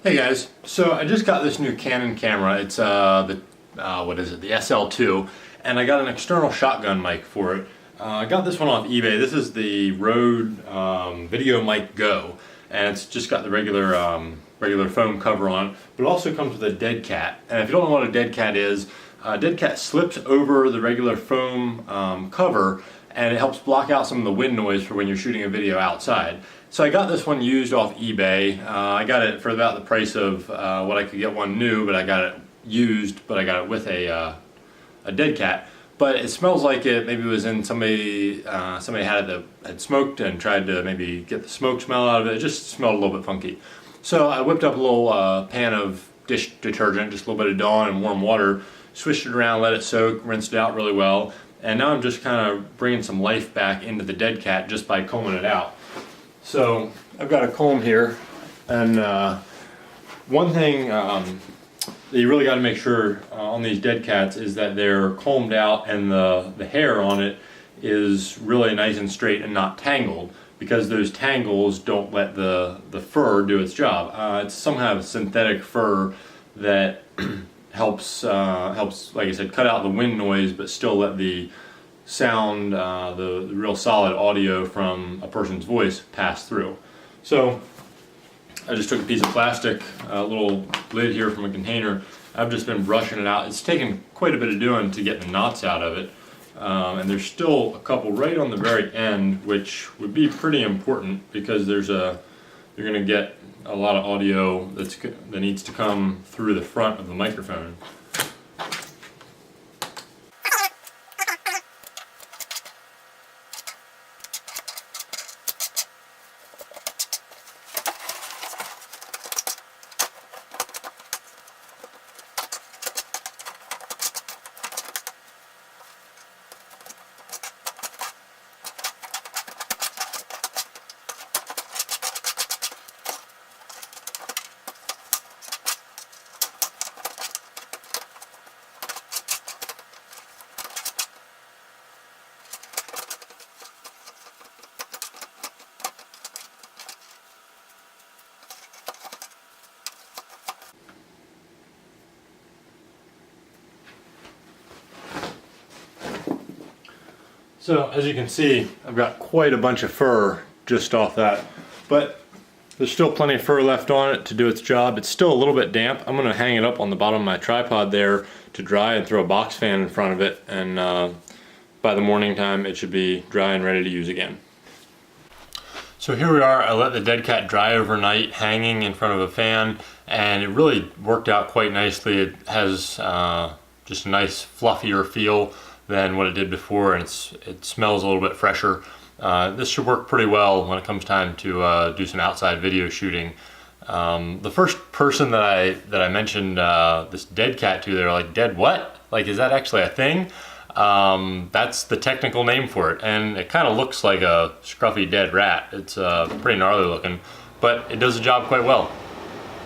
Hey guys, so I just got this new Canon camera. It's what is it, the SL2, and I got an external shotgun mic for it. I got this one off eBay. This is the Rode Video Mic Go, and it's just got the regular foam cover on it, but it also comes with a DeadCat. And if you don't know what a DeadCat is, DeadCat slips over the regular foam cover, and it helps block out some of the wind noise for when you're shooting a video outside. So I got this one used off eBay. I got it for about the price of what I could get one new, but I got it used, but I got it with a DeadCat. But it smells like it maybe was in somebody had it that had smoked and tried to maybe get the smoke smell out of it. It just smelled a little bit funky. So I whipped up a little pan of dish detergent, just a little bit of Dawn and warm water, swished it around, let it soak, rinsed it out really well, and now I'm just kind of bringing some life back into the DeadCat just by combing it out. So I've got a comb here, and one thing that you really got to make sure on these DeadCats is that they're combed out and the hair on it is really nice and straight and not tangled, because those tangles don't let the fur do its job. It's some kind of synthetic fur that helps, like I said, cut out the wind noise but still let the sound, the real solid audio from a person's voice pass through. So I just took a piece of plastic, a little lid here from a container. I've just been brushing it out. It's taken quite a bit of doing to get the knots out of it. And there's still a couple right on the very end, which would be pretty important, because you're going to get a lot of audio that needs to come through the front of the microphone. So as you can see, I've got quite a bunch of fur just off that, but there's still plenty of fur left on it to do its job. It's still a little bit damp. I'm going to hang it up on the bottom of my tripod there to dry and throw a box fan in front of it, and by the morning time it should be dry and ready to use again. So here we are. I let the DeadCat dry overnight hanging in front of a fan, and it really worked out quite nicely. It has just a nice fluffier feel than what it did before, and it smells a little bit fresher. This should work pretty well when it comes time to do some outside video shooting. The first person that I mentioned this DeadCat to, they're like, "Dead what? Like, is that actually a thing?" That's the technical name for it, and it kind of looks like a scruffy dead rat. It's pretty gnarly looking, but it does the job quite well.